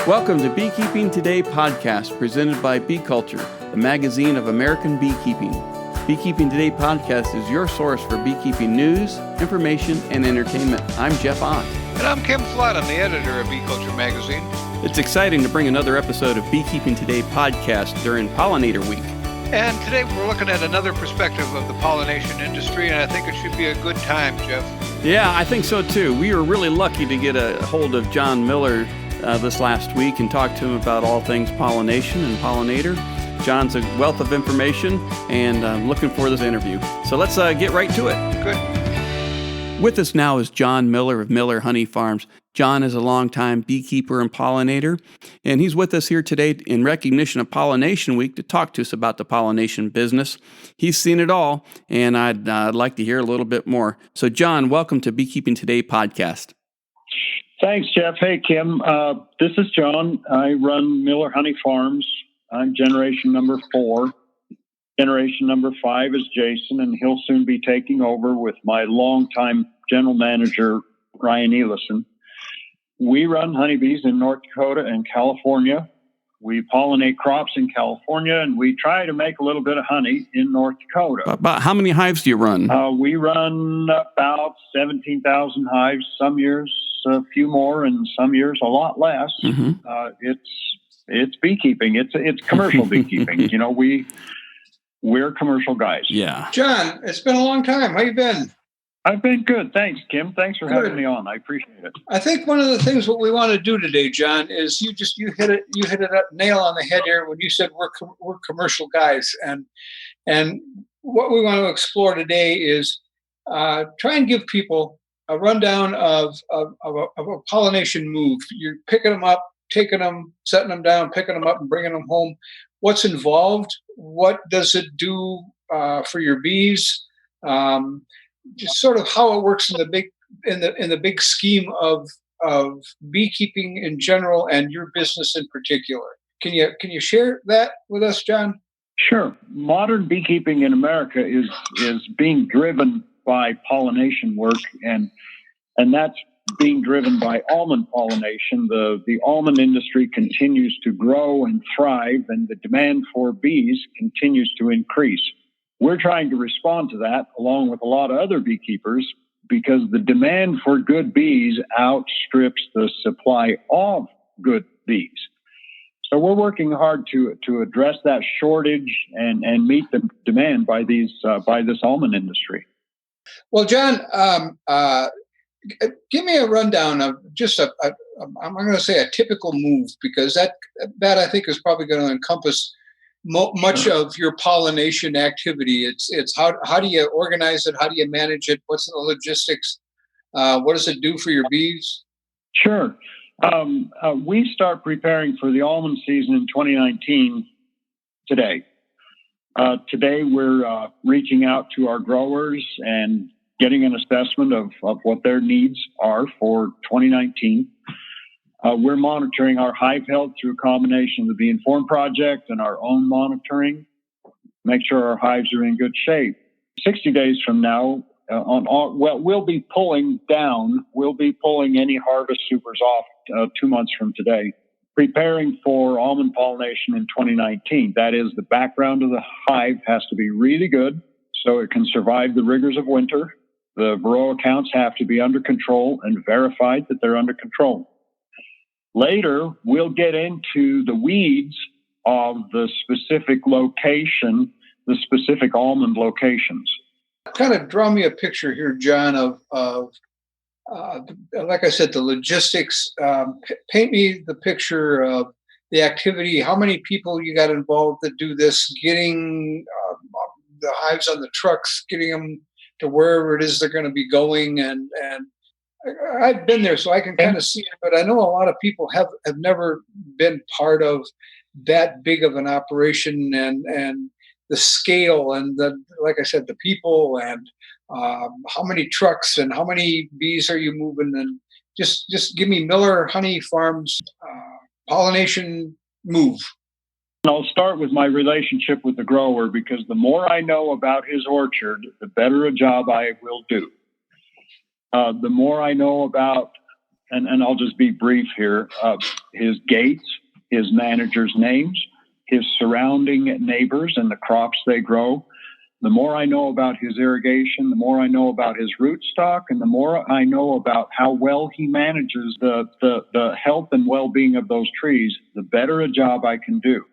Welcome to Beekeeping Today podcast presented by Bee Culture, the magazine of American beekeeping. Beekeeping Today podcast is your source for beekeeping news, information, and entertainment. I'm Jeff Ott. And I'm Kim Flood. I'm the editor of Bee Culture magazine. It's exciting to bring another episode of Beekeeping Today podcast during Pollinator Week. And today we're looking at another perspective of the pollination industry, and I think it should be a good time, Jeff. Yeah, I think so too. We were really lucky to get a hold of John Miller this last week and talk to him about all things pollination and pollinator. John's a wealth of information, and I'm looking for this interview. So let's get right to it. Good. With us now is John Miller of Miller Honey Farms. John is a longtime beekeeper and pollinator, and he's with us here today in recognition of Pollination Week to talk to us about the pollination business. He's seen it all, and I'd like to hear a little bit more. So, John, welcome to Beekeeping Today podcast. Thanks, Jeff. Hey, Kim. This is John. I run Miller Honey Farms. I'm generation number 4. Generation number 5 is Jason, and he'll soon be taking over with my longtime general manager, Ryan Elison. We run honeybees in North Dakota and California. We pollinate crops in California, and we try to make a little bit of honey in North Dakota. About how many hives do you run? We run about 17,000 hives. Some years a few more, and some years a lot less. Mm-hmm. It's beekeeping. It's commercial beekeeping. You know, we're commercial guys. Yeah. John, it's been a long time. How you been? I've been good. Thanks, Kim. Thanks for having me on. I appreciate it. I think one of the things what we want to do today, John, is you hit it up nail on the head here when you said we're commercial guys, and what we want to explore today is try and give people a rundown of a pollination move. You're picking them up, taking them, setting them down, picking them up, and bringing them home. What's involved? What does it do for your bees? Just sort of how it works in the big scheme of beekeeping in general and your business in particular. Can you share that with us, John? Sure. Modern beekeeping in America is being driven by pollination work, and that's being driven by almond pollination. The almond industry continues to grow and thrive, and the demand for bees continues to increase. We're trying to respond to that, along with a lot of other beekeepers, because the demand for good bees outstrips the supply of good bees. So we're working hard to address that shortage and meet the demand by this almond industry. Well, John, give me a rundown of just I'm going to say a typical move, because that I think is probably going to encompass much of your pollination activity. It's how do you organize it? How do you manage it? What's the logistics? What does it do for your bees? Sure. We start preparing for the almond season in 2019 today. Today we're reaching out to our growers and getting an assessment of what their needs are for 2019. We're monitoring our hive health through a combination of the Bee Informed Project and our own monitoring, make sure our hives are in good shape. 60 days from now, we'll be pulling any harvest supers off 2 months from today, preparing for almond pollination in 2019. That is, the background of the hive has to be really good so it can survive the rigors of winter. The varroa counts have to be under control and verified that they're under control. Later, we'll get into the weeds of the specific location, the specific almond locations. Kind of draw me a picture here, John, of like I said, the logistics. Paint me the picture of the activity. How many people you got involved that do this? Getting the hives on the trucks, getting them to wherever it is they're going to be going, and I've been there, so I can kind of see it, but I know a lot of people have never been part of that big of an operation, and the scale, and like I said, the people, and how many trucks and how many bees are you moving, and just give me Miller Honey Farms pollination move. I'll start with my relationship with the grower, because the more I know about his orchard, the better a job I will do. The more I know about and I'll just be brief here, his gates, his managers' names, his surrounding neighbors and the crops they grow. The more I know about his irrigation, the more I know about his rootstock, and the more I know about how well he manages the health and well-being of those trees, the better a job I can do.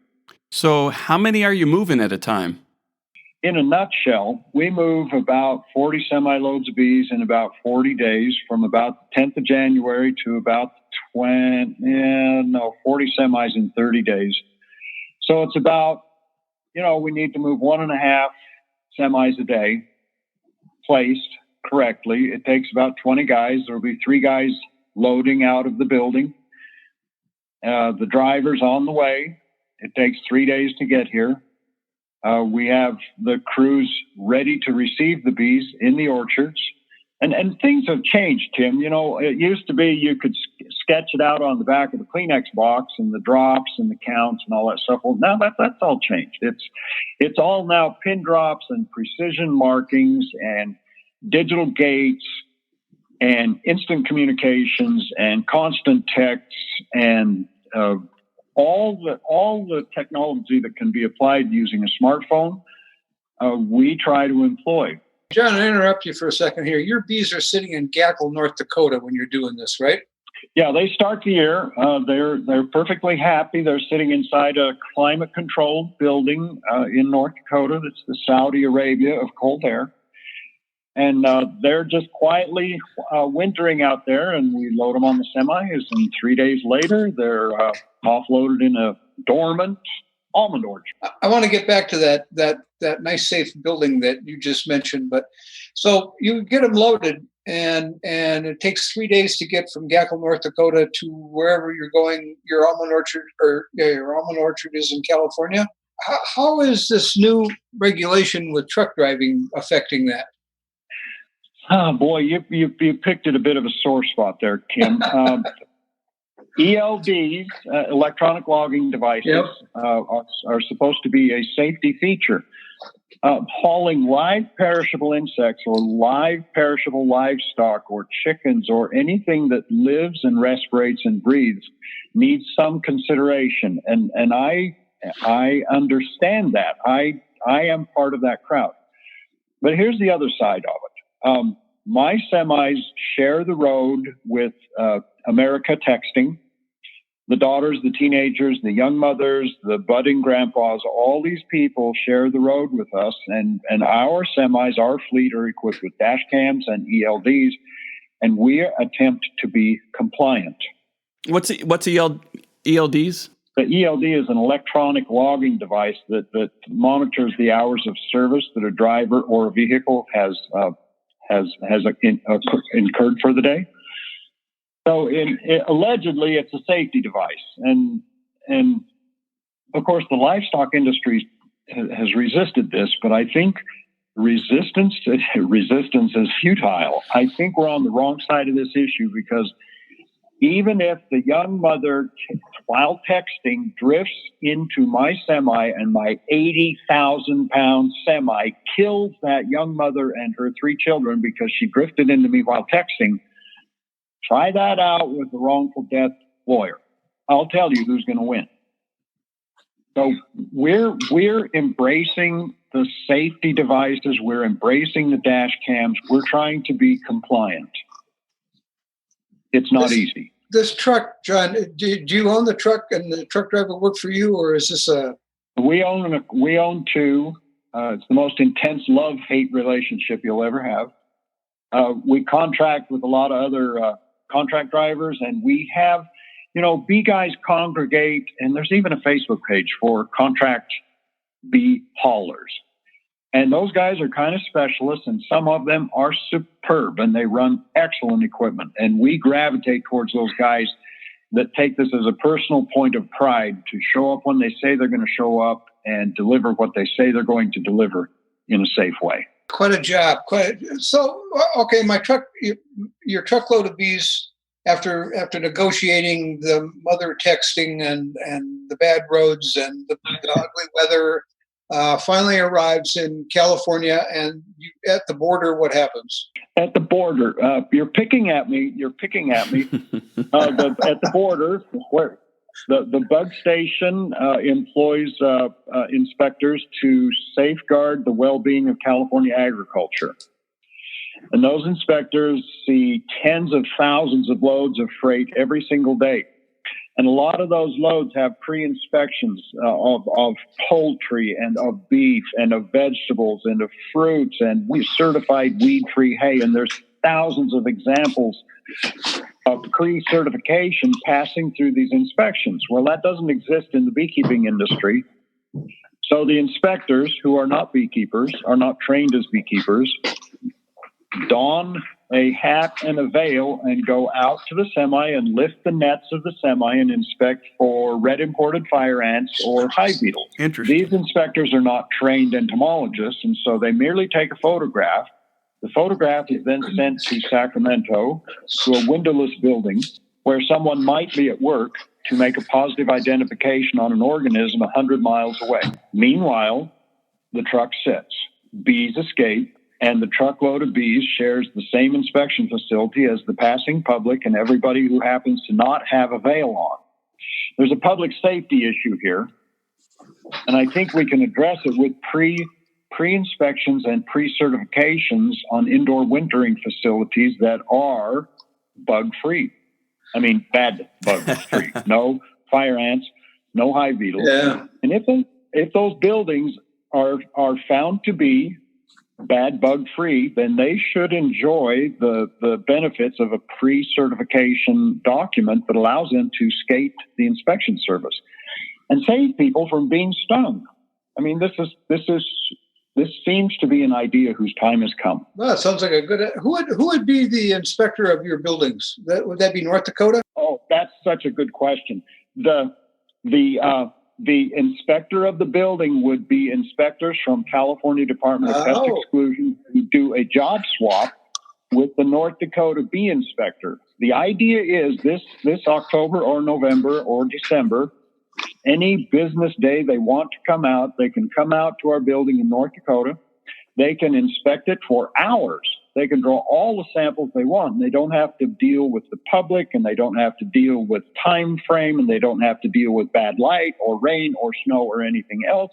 So how many are you moving at a time? In a nutshell, we move about 40 semi-loads of bees in about 40 days, from about the 10th of January to about 40 semis in 30 days. So it's about, we need to move 1.5 semis a day, placed correctly. It takes about 20 guys. There will be 3 guys loading out of the building. The driver's on the way. It takes 3 days to get here. We have the crews ready to receive the bees in the orchards. And things have changed, Tim. It used to be you could sketch it out on the back of the Kleenex box and the drops and the counts and all that stuff. Well, now that's all changed. It's all now pin drops and precision markings and digital gates and instant communications and constant texts and all the technology that can be applied using a smartphone. We try to employ. John, I interrupt you for a second here. Your bees are sitting in Gackle, North Dakota when you're doing this, right? Yeah, they start the year. They're perfectly happy. They're sitting inside a climate-controlled building in North Dakota. That's the Saudi Arabia of cold air. And they're just quietly wintering out there, and we load them on the semis, and 3 days later, they're offloaded in a dormant almond orchard. I want to get back to that nice, safe building that you just mentioned. But so you get them loaded, and it takes 3 days to get from Gackle, North Dakota, to wherever you're going. Your almond orchard is in California. How is this new regulation with truck driving affecting that? Oh boy, you picked at a bit of a sore spot there, Kim. ELDs, electronic logging devices, Yep. are supposed to be a safety feature. Hauling live perishable insects or live perishable livestock or chickens or anything that lives and respirates and breathes needs some consideration. And I understand that. I am part of that crowd. But here's the other side of it. My semis share the road with America Texting. The daughters, the teenagers, the young mothers, the budding grandpas, all these people share the road with us. And our semis, our fleet, are equipped with dash cams and ELDs, and we attempt to be compliant. What's ELDs? The ELD is an electronic logging device that monitors the hours of service that a driver or a vehicle has incurred for the day. So allegedly, it's a safety device. And of course, the livestock industry has resisted this, but I think resistance is futile. I think we're on the wrong side of this issue, because even if the young mother, while texting, drifts into my semi and my 80,000-pound semi kills that young mother and her 3 children because she drifted into me while texting, try that out with the wrongful death lawyer. I'll tell you who's going to win. So we're embracing the safety devices. We're embracing the dash cams. We're trying to be compliant. It's not easy. This truck, John, do you own the truck and the truck driver work for you, or is this a... We own 2. It's the most intense love-hate relationship you'll ever have. We contract with a lot of other contract drivers, and we have, bee guys congregate, and there's even a Facebook page for contract bee haulers. And those guys are kind of specialists, and some of them are superb, and they run excellent equipment. And we gravitate towards those guys that take this as a personal point of pride to show up when they say they're going to show up and deliver what they say they're going to deliver in a safe way. Quite a job. So, okay, your truckload of bees, after negotiating the mother texting and the bad roads and the ugly weather, finally arrives in California, and at the border, what happens? At the border, you're picking at me. At the border, where the bug station employs inspectors to safeguard the well-being of California agriculture. And those inspectors see tens of thousands of loads of freight every single day. And a lot of those loads have pre-inspections of poultry and of beef and of vegetables and of fruits and certified weed-free hay. And there's thousands of examples of pre-certification passing through these inspections. Well, that doesn't exist in the beekeeping industry. So the inspectors, who are not beekeepers, are not trained as beekeepers, don a hat and a veil and go out to the semi and lift the nets of the semi and inspect for red imported fire ants or hive beetles. Interesting. These inspectors are not trained entomologists, and so they merely take a photograph. The photograph is then sent to Sacramento to a windowless building where someone might be at work to make a positive identification on an organism 100 miles away. Meanwhile, the truck sits. Bees escape, and the truckload of bees shares the same inspection facility as the passing public and everybody who happens to not have a veil on. There's a public safety issue here, and I think we can address it with pre-inspections and pre-certifications on indoor wintering facilities that are bug-free. I mean, bad bug-free. No fire ants, no hive beetles. Yeah. And if those buildings are found to be bad bug-free, then they should enjoy the benefits of a pre-certification document that allows them to skate the inspection service and save people from being stung. I mean, this seems to be an idea whose time has come. Well, that sounds like a good. Who would be the inspector of your buildings? Would that be North Dakota? Oh, that's such a good question. The inspector of the building would be inspectors from California Department of Pest Exclusion who do a job swap with the North Dakota bee inspector. The idea is this October or November or December, any business day they want to come out, they can come out to our building in North Dakota. They can inspect it for hours. They can draw all the samples they want. They don't have to deal with the public, and they don't have to deal with time frame, and they don't have to deal with bad light or rain or snow or anything else.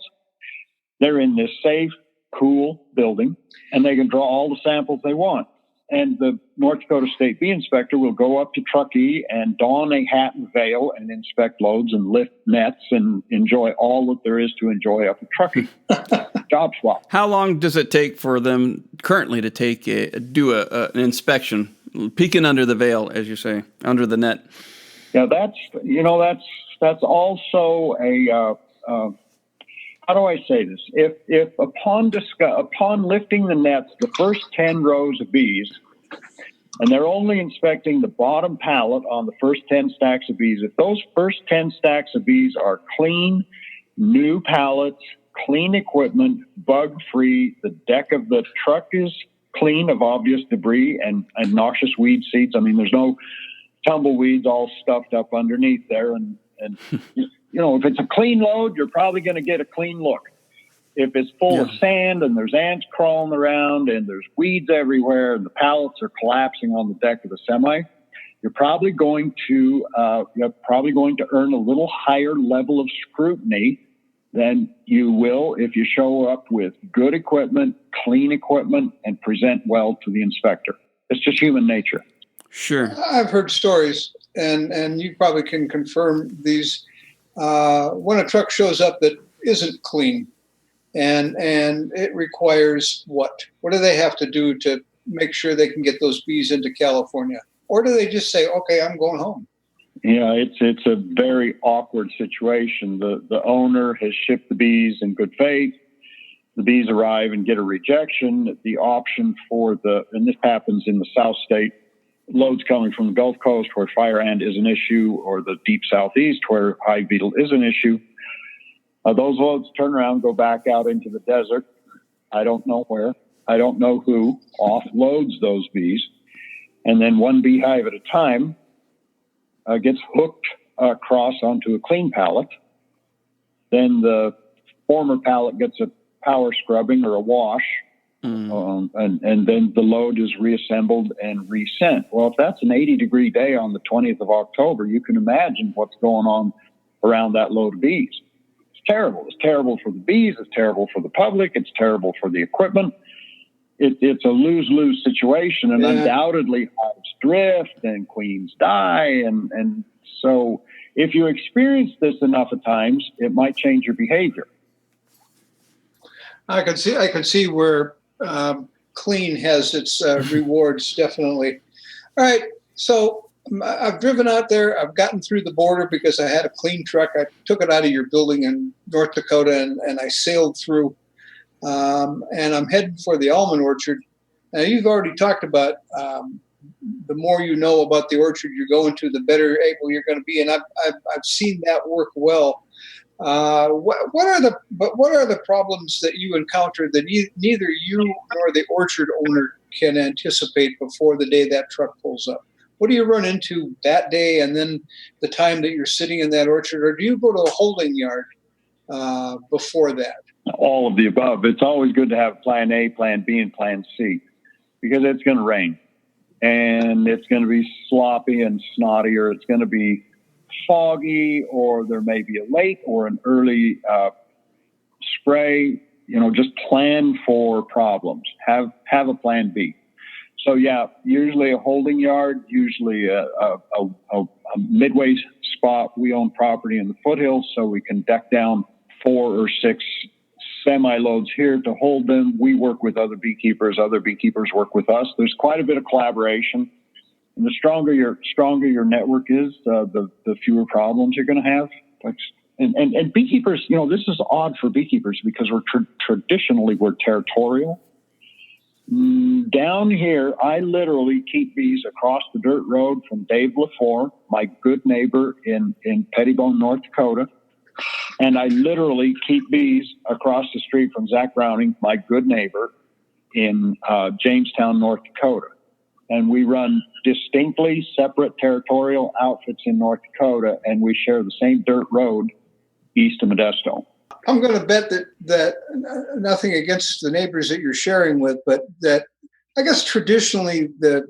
They're in this safe, cool building, and they can draw all the samples they want. And the North Dakota State Bee Inspector will go up to Truckee and don a hat and veil and inspect loads and lift nets and enjoy all that there is to enjoy up at Truckee. Job swap. How long does it take for them currently to do an inspection, peeking under the veil, as you say, under the net? Yeah, that's also a how do I say this? If upon lifting the nets, the first 10 rows of bees, and they're only inspecting the bottom pallet on the first 10 stacks of bees, if those first 10 stacks of bees are clean, new pallets, clean equipment, bug-free, the deck of the truck is clean of obvious debris and noxious weed seeds. I mean, there's no tumbleweeds all stuffed up underneath there, and if it's a clean load, you're probably going to get a clean look. If it's full of sand and there's ants crawling around and there's weeds everywhere and the pallets are collapsing on the deck of the semi, you're probably going to earn a little higher level of scrutiny than you will if you show up with good equipment, clean equipment, and present well to the inspector. It's just human nature. Sure. I've heard stories, and you probably can confirm these. When a truck shows up that isn't clean, and it requires what do they have to do to make sure they can get those bees into California? Or do they just say, okay, I'm going home? Yeah, it's a very awkward situation. The owner has shipped the bees in good faith. The bees arrive and get a rejection. The option and this happens in the South State, loads coming from the Gulf Coast where fire ant is an issue, or the deep Southeast where hive beetle is an issue. Those loads turn around, go back out into the desert. I don't know where. I don't know who offloads those bees. And then one beehive at a time gets hooked across onto a clean pallet. Then the former pallet gets a power scrubbing or a wash. And then the load is reassembled and resent. Well, if that's an 80-degree day on the 20th of October, you can imagine what's going on around that load of bees. It's terrible. It's terrible for the bees. It's terrible for the public. It's terrible for the equipment. It's a lose-lose situation, and undoubtedly hives drift and queens die. And so if you experience this enough of times, it might change your behavior. I can see where clean has its rewards, definitely. All right, so I've driven out there. I've gotten through the border because I had a clean truck. I took it out of your building in North Dakota, and I sailed through. And I'm heading for the almond orchard. Now, you've already talked about the more you know about the orchard you're going to, the better able you're going to be, and I've seen that work well. What are the problems that you encounter that neither you nor the orchard owner can anticipate before the day that truck pulls up? What do you run into that day, and then the time that you're sitting in that orchard, or do you go to a holding yard before that? All of the above. It's always good to have plan A, plan B, and plan C, because it's going to rain and it's going to be sloppy and snotty, or it's going to be foggy, or there may be a late or an early spray. Just plan for problems. Have a plan B. So usually a holding yard, usually a midway spot. We own property in the foothills, so we can deck down 4 or 6 semi-loads here to hold them. We work with other beekeepers work with us. There's quite a bit of collaboration, and the stronger your network is, the fewer problems you're going to have. And beekeepers, this is odd for beekeepers because traditionally we're territorial. Down here, I literally keep bees across the dirt road from Dave LaFleur, my good neighbor in Pettibone, North Dakota. And I literally keep bees across the street from Zach Browning, my good neighbor in Jamestown, North Dakota. And we run distinctly separate territorial outfits in North Dakota, and we share the same dirt road east of Modesto. I'm going to bet that nothing against the neighbors that you're sharing with, but that I guess traditionally the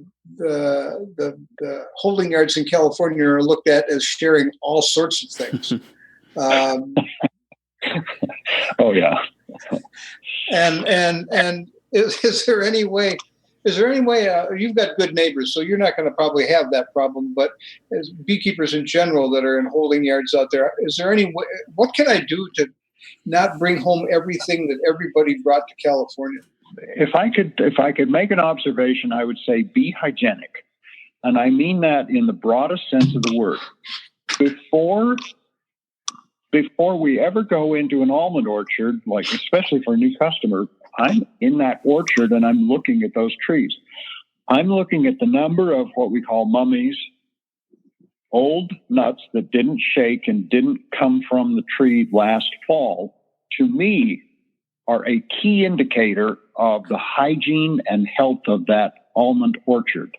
holding yards in California are looked at as sharing all sorts of things. Oh yeah. And is there any way you've got good neighbors, so you're not going to probably have that problem, but as beekeepers in general that are in holding yards out there, is there any way, what can I do to not bring home everything that everybody brought to California? If I could make an observation, I would say be hygienic. And I mean that in the broadest sense of the word. Before we ever go into an almond orchard, like especially for a new customer, I'm in that orchard and I'm looking at those trees. I'm looking at the number of what we call mummies, old nuts that didn't shake and didn't come from the tree last fall, to me, are a key indicator of the hygiene and health of that almond orchard.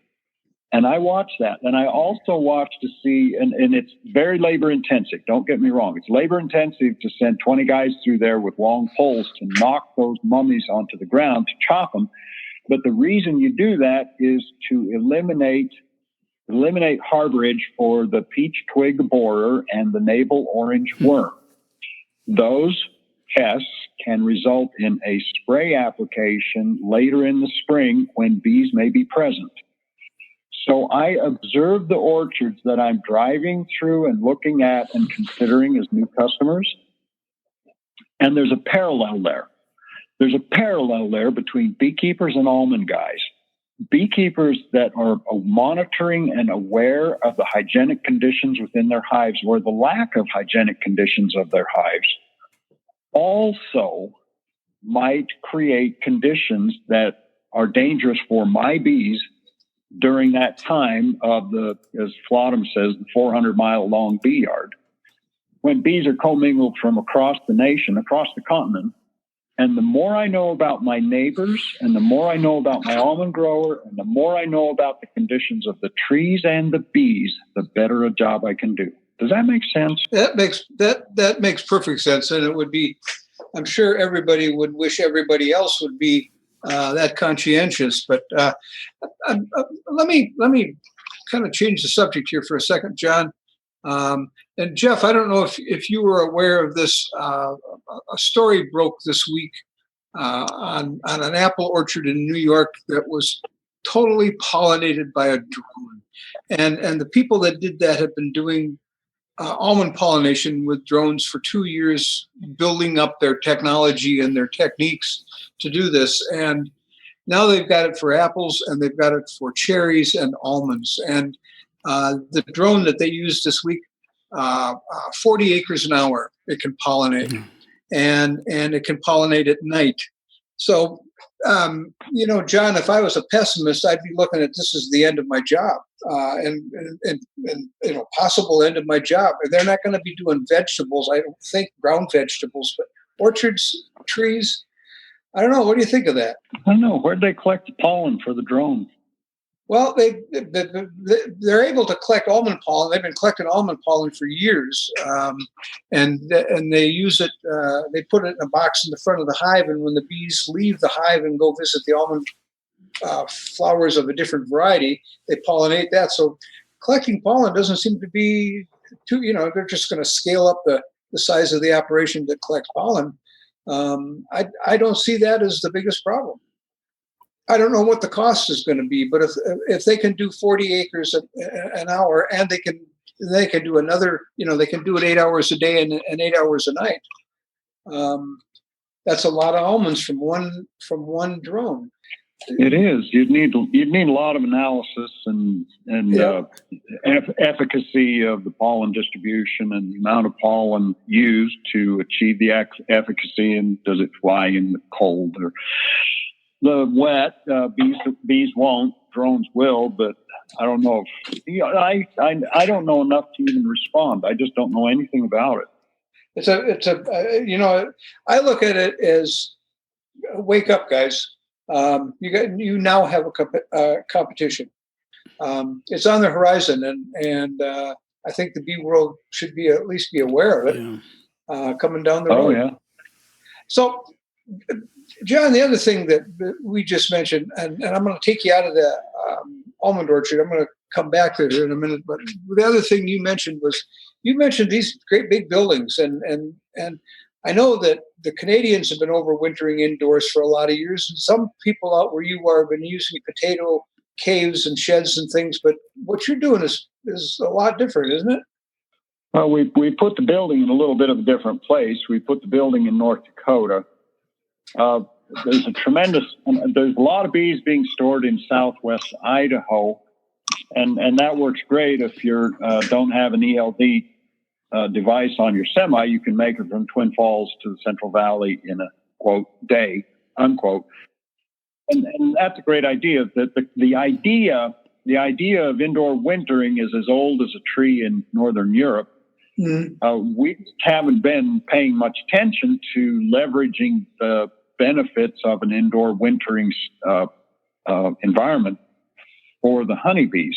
And I watch that. And I also watch to see, and it's very labor intensive. Don't get me wrong. It's labor intensive to send 20 guys through there with long poles to knock those mummies onto the ground, to chop them. But the reason you do that is to eliminate harborage for the peach twig borer and the navel orange worm. Those pests can result in a spray application later in the spring when bees may be present. So I observe the orchards that I'm driving through and looking at and considering as new customers. And there's a parallel there. There's a parallel there between beekeepers and almond guys. Beekeepers that are monitoring and aware of the hygienic conditions within their hives, or the lack of hygienic conditions of their hives, also might create conditions that are dangerous for my bees during that time of the, as Flodham says, the 400-mile-long bee yard. When bees are commingled from across the nation, across the continent, and the more I know about my neighbors, and the more I know about my almond grower, and the more I know about the conditions of the trees and the bees, the better a job I can do. Does that make sense? That makes perfect sense, and it would be. I'm sure everybody would wish everybody else would be that conscientious. But let me kind of change the subject here for a second, John. And Jeff, I don't know if you were aware of this. A story broke this week on an apple orchard in New York that was totally pollinated by a drone. And the people that did that have been doing almond pollination with drones for 2 years, building up their technology and their techniques to do this. And now they've got it for apples, and they've got it for cherries and almonds. And the drone that they used this week, 40 acres an hour, it can pollinate. Mm-hmm. And it can pollinate at night. So, John, if I was a pessimist, I'd be looking at this as the end of my job, and possible end of my job. They're not going to be doing vegetables. I don't think ground vegetables, but orchards, trees. I don't know. What do you think of that? I don't know. Where'd they collect the pollen for the drone? Well, they're able to collect almond pollen. They've been collecting almond pollen for years, and they use it. They put it in a box in the front of the hive, and when the bees leave the hive and go visit the almond flowers of a different variety, they pollinate that. So collecting pollen doesn't seem to be too. They're just going to scale up the size of the operation that collects pollen. I don't see that as the biggest problem. I don't know what the cost is going to be, but if they can do 40 acres an hour, and they can do another, they can do it 8 hours a day and 8 hours a night. That's a lot of almonds from one drone. It is. You'd need a lot of analysis and efficacy of the pollen distribution and the amount of pollen used to achieve the efficacy. And does it fly in the cold or the wet? Bees won't. Drones will, but I don't know if I don't know enough to even respond. I just don't know anything about it. I look at it as wake up, guys. You now have a competition. It's on the horizon, and I think the bee world should at least be aware of it coming down the road. Oh yeah. So, John, the other thing that we just mentioned, and I'm going to take you out of the almond orchard. I'm going to come back to it in a minute. But the other thing you mentioned was these great big buildings, and I know that the Canadians have been overwintering indoors for a lot of years, and some people out where you are have been using potato caves and sheds and things. But what you're doing is a lot different, isn't it? Well, we put the building in a little bit of a different place. We put the building in North Dakota. There's a lot of bees being stored in southwest Idaho, and that works great if you don't have an ELD device on your semi. You can make it from Twin Falls to the Central Valley in a quote day, unquote, and that's a great idea. The idea of indoor wintering is as old as a tree in Northern Europe. Mm-hmm. We haven't been paying much attention to leveraging the benefits of an indoor wintering environment for the honeybees.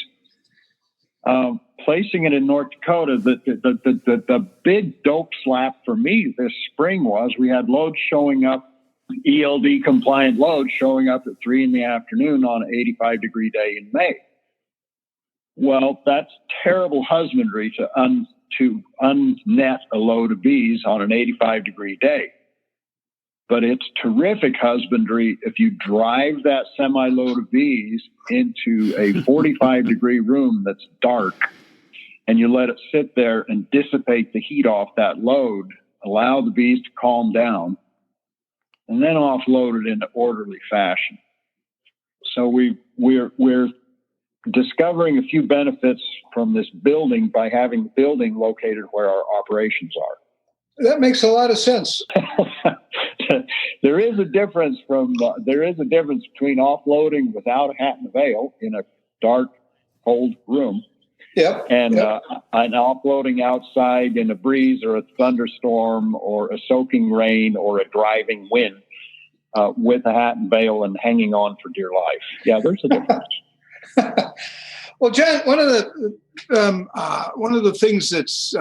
Placing it in North Dakota, the big dope slap for me this spring was we had loads showing up, ELD compliant loads showing up at 3 p.m. on an 85-degree day in May. Well, that's terrible husbandry to unnet a load of bees on an 85-degree day. But it's terrific husbandry if you drive that semi-load of bees into a 45-degree room that's dark, and you let it sit there and dissipate the heat off that load, allow the bees to calm down, and then offload it in an orderly fashion. So we're discovering a few benefits from this building by having the building located where our operations are. That makes a lot of sense. There is a difference between offloading without a hat and a veil in a dark, cold room, and offloading outside in a breeze or a thunderstorm or a soaking rain or a driving wind with a hat and veil and hanging on for dear life. Yeah, there's a difference. Well, John, one of the things that's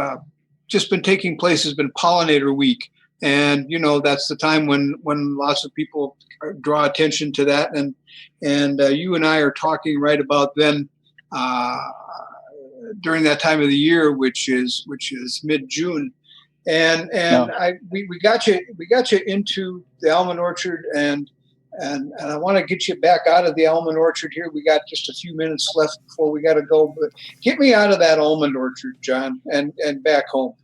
just been taking place has been Pollinator Week. And that's the time when lots of people draw attention to that, and you and I are talking right about then, during that time of the year, which is mid-June. And we got you into the almond orchard, and I want to get you back out of the almond orchard here. We got just a few minutes left before we got to go, but get me out of that almond orchard, John, and back home.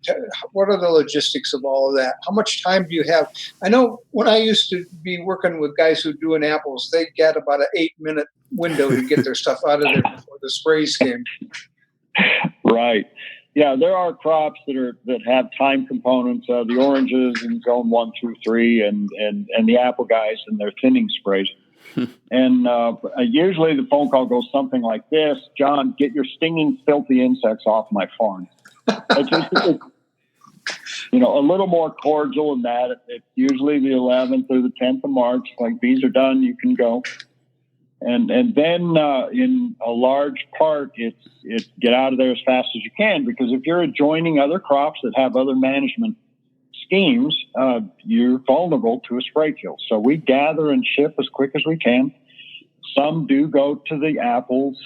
What are the logistics of all of that? How much time do you have? I know when I used to be working with guys who doing apples, they got about an 8-minute window to get their stuff out of there before the sprays came. Right. Yeah, there are crops that have time components. The oranges in zone 1 through 3, and the apple guys and their thinning sprays. And usually the phone call goes something like this: John, get your stinging, filthy insects off my farm. It's a little more cordial than that. It's usually the 11th or the 10th of March. Like, bees are done, you can go. And then in a large part, it's get out of there as fast as you can, because if you're adjoining other crops that have other management schemes, you're vulnerable to a spray kill. So we gather and ship as quick as we can. Some do go to the apples.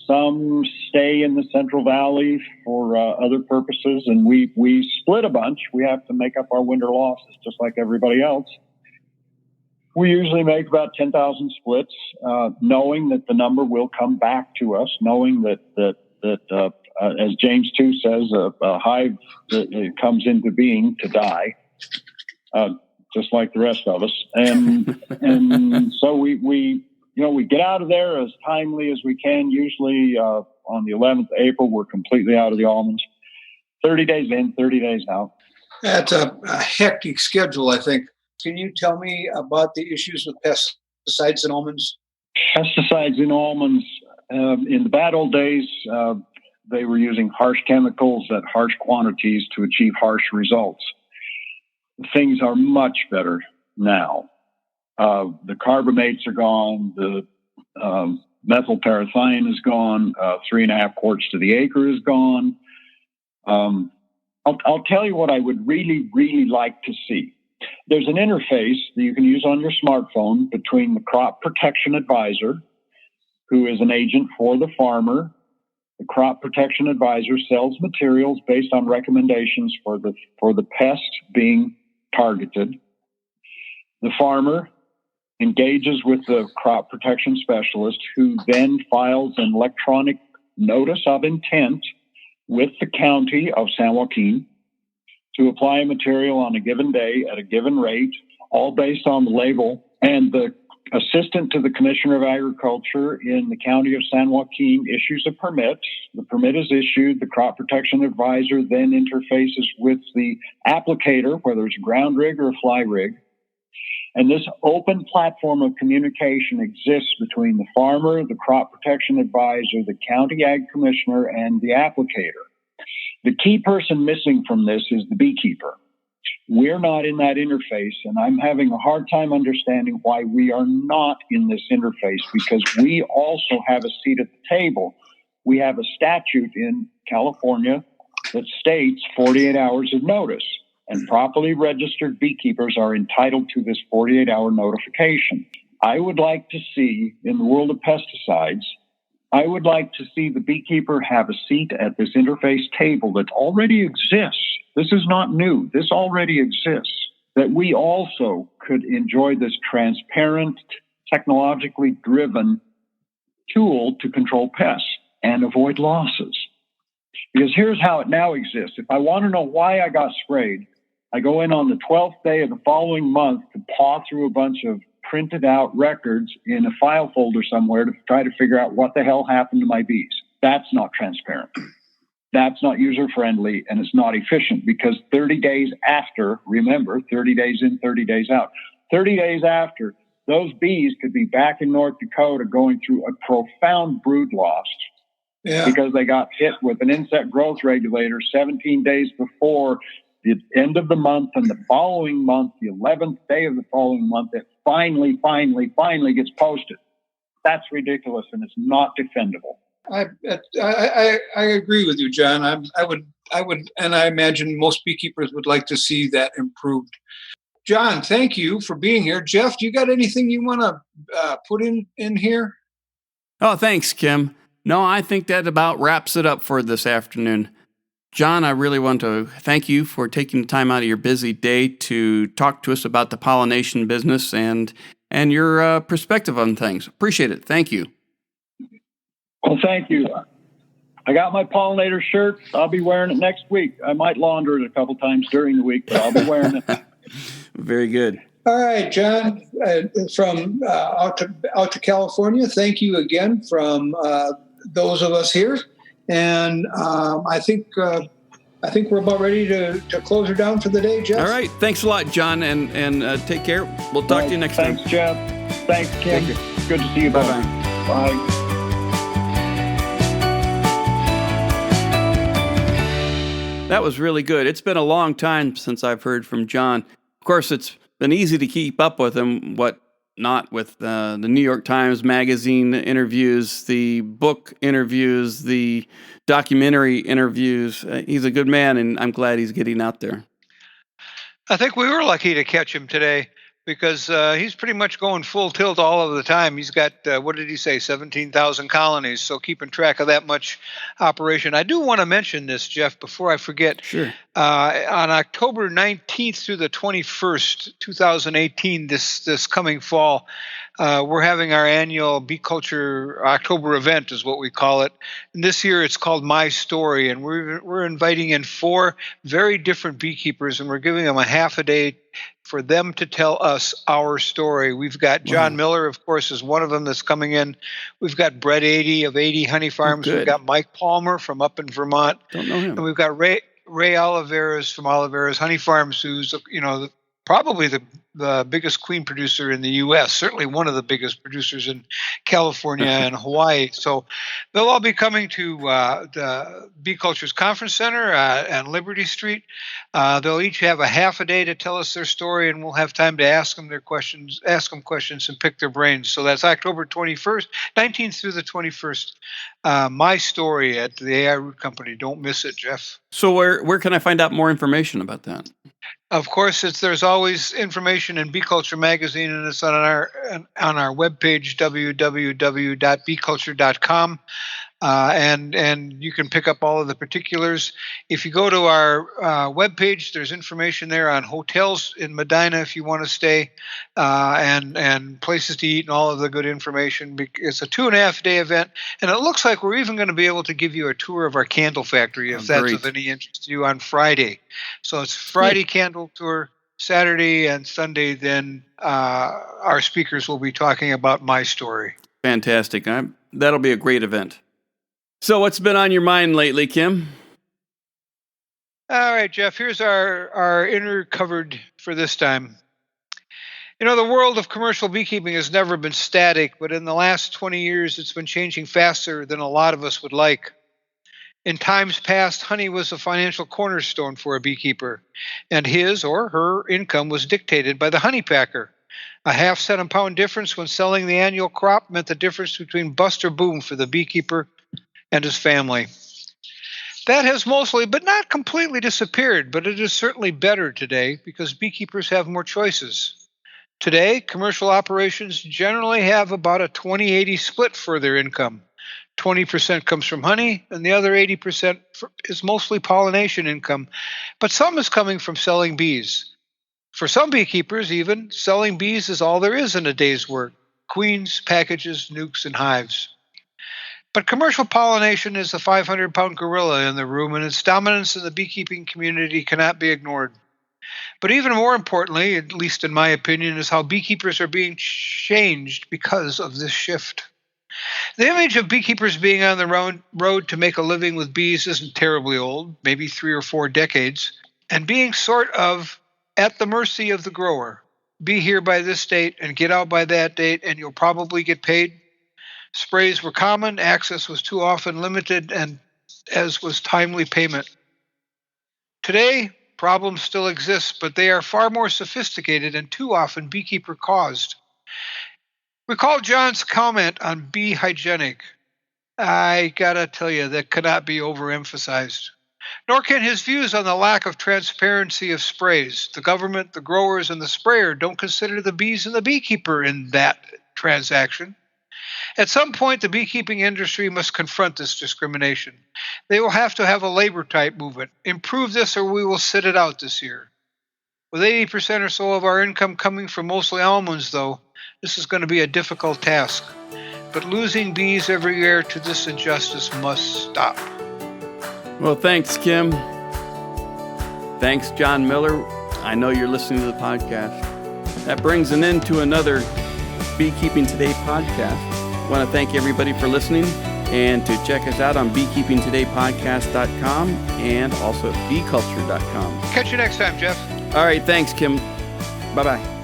Some stay in the Central Valley for other purposes, and we split a bunch. We have to make up our winter losses just like everybody else. We usually make about 10,000 splits, knowing that the number will come back to us, knowing that as James 2 says, a hive that comes into being to die, just like the rest of us. And so we get out of there as timely as we can. Usually on the 11th of April, we're completely out of the almonds. 30 days in, 30 days out. That's a hectic schedule, I think. Can you tell me about the issues with pesticides in almonds? Pesticides in almonds, in the bad old days, they were using harsh chemicals at harsh quantities to achieve harsh results. Things are much better now. The carbamates are gone. The methylparathion is gone. 3.5 quarts to the acre is gone. I'll tell you what I would really, really like to see. There's an interface that you can use on your smartphone between the crop protection advisor, who is an agent for the farmer. The crop protection advisor sells materials based on recommendations for the pest being targeted. The farmer engages with the crop protection specialist, who then files an electronic notice of intent with the county of San Joaquin to apply a material on a given day at a given rate, all based on the label. And the assistant to the Commissioner of Agriculture in the county of San Joaquin issues a permit. The permit is issued. The crop protection advisor then interfaces with the applicator, whether it's a ground rig or a fly rig. And this open platform of communication exists between the farmer, the crop protection advisor, the county ag commissioner, and the applicator. The key person missing from this is the beekeeper. We're not in that interface, and I'm having a hard time understanding why we are not in this interface, because we also have a seat at the table. We have a statute in California that states 48 hours of notice, and properly registered beekeepers are entitled to this 48-hour notification. I would like to see, in the world of pesticides, I would like to see the beekeeper have a seat at this interface table that already exists. This is not new. This already exists. That we also could enjoy this transparent, technologically driven tool to control pests and avoid losses. Because here's how it now exists. If I want to know why I got sprayed, I go in on the 12th day of the following month to paw through a bunch of printed out records in a file folder somewhere to try to figure out what the hell happened to my bees. That's not transparent. That's not user friendly, and it's not efficient, because 30 days after, remember, 30 days in, 30 days out, 30 days after, those bees could be back in North Dakota going through a profound brood loss because they got hit with an insect growth regulator 17 days before the end of the month, and the following month, the 11th day of the following month, it finally gets posted. That's ridiculous, and it's not defendable. I agree with you, John. I would I imagine most beekeepers would like to see that improved. John, thank you for being here. Jeff, do you got anything you want to put in here? Oh, thanks, Kim. No, I think that about wraps it up for this afternoon. John, I really want to thank you for taking the time out of your busy day to talk to us about the pollination business and your perspective on things. Appreciate it. Thank you. Well, thank you. I got my pollinator shirt. I'll be wearing it next week. I might launder it a couple times during the week, but I'll be wearing it. Very good. All right, John, from out to California. Thank you again from those of us here, and I think we're about ready to close her down for the day, Jeff. All right, thanks a lot, John, and take care. We'll talk to you next time. Thanks, Jeff. Thanks, Kim. Good to see you. Bye-bye. Bye. That was really good. It's been a long time since I've heard from John. Of course, it's been easy to keep up with him, not with the New York Times Magazine interviews, the book interviews, the documentary interviews. He's a good man, and I'm glad he's getting out there. I think we were lucky to catch him today because he's pretty much going full tilt all of the time. He's got, what did he say, 17,000 colonies, so keeping track of that much operation. I do want to mention this, Jeff, before I forget. Sure. On October 19th through the 21st, 2018, this coming fall, we're having our annual Bee Culture October event is what we call it. And this year it's called My Story, and we're inviting in 4 very different beekeepers, and we're giving them a half a day for them to tell us our story. We've got John Miller, of course, is one of them that's coming in. We've got Brett 80 of 80 Honey Farms. We've got Mike Palmer from up in Vermont. Don't know him. And we've got Ray Oliveras from Oliveras Honey Farms, who's probably the biggest queen producer in the U.S., certainly one of the biggest producers in California and Hawaii. So they'll all be coming to the Bee Cultures Conference Center and Liberty Street. They'll each have a half a day to tell us their story, and we'll have time to ask them questions and pick their brains. So that's October 19th through the 21st. My Story at the AI Root Company. Don't miss it, Jeff. So where can I find out more information about that? Of course, there's always information in Bee Culture Magazine, and it's on our webpage, www.beeculture.com. And you can pick up all of the particulars. If you go to our webpage, there's information there on hotels in Medina if you want to stay, and places to eat and all of the good information. It's a 2.5-day event, and it looks like we're even going to be able to give you a tour of our candle factory if that's of any interest to you on Friday. So it's Friday candle tour, Saturday and Sunday. Then our speakers will be talking about My Story. Fantastic. That'll be a great event. So what's been on your mind lately, Kim? All right, Jeff, here's our inner covered for this time. The world of commercial beekeeping has never been static, but in the last 20 years, it's been changing faster than a lot of us would like. In times past, honey was a financial cornerstone for a beekeeper, and his or her income was dictated by the honey packer. A half-cent a pound difference when selling the annual crop meant the difference between bust or boom for the beekeeper and his family. That has mostly, but not completely disappeared, but it is certainly better today because beekeepers have more choices. Today, commercial operations generally have about a 20-80 split for their income. 20% comes from honey, and the other 80% is mostly pollination income, but some is coming from selling bees. For some beekeepers, even, selling bees is all there is in a day's work: queens, packages, nukes, and hives. But commercial pollination is a 500-pound gorilla in the room, and its dominance in the beekeeping community cannot be ignored. But even more importantly, at least in my opinion, is how beekeepers are being changed because of this shift. The image of beekeepers being on the road to make a living with bees isn't terribly old, maybe 3 or 4 decades, and being sort of at the mercy of the grower. Be here by this date and get out by that date, and you'll probably get paid. Sprays were common, access was too often limited, and as was timely payment. Today, problems still exist, but they are far more sophisticated and too often beekeeper-caused. Recall John's comment on bee hygienic. I gotta tell you, that cannot be overemphasized. nor can his views on the lack of transparency of sprays. The government, the growers, and the sprayer don't consider the bees and the beekeeper in that transaction. At some point, the beekeeping industry must confront this discrimination. They will have to have a labor type movement. Improve this or we will sit it out this year. With 80% or so of our income coming from mostly almonds, though, this is going to be a difficult task. But losing bees every year to this injustice must stop. Well, thanks, Kim. Thanks, John Miller. I know you're listening to the podcast. That brings an end to another Beekeeping Today podcast. I want to thank everybody for listening and to check us out on beekeepingtodaypodcast.com and also at beeculture.com. Catch you next time, Jeff. All right, thanks, Kim. Bye-bye.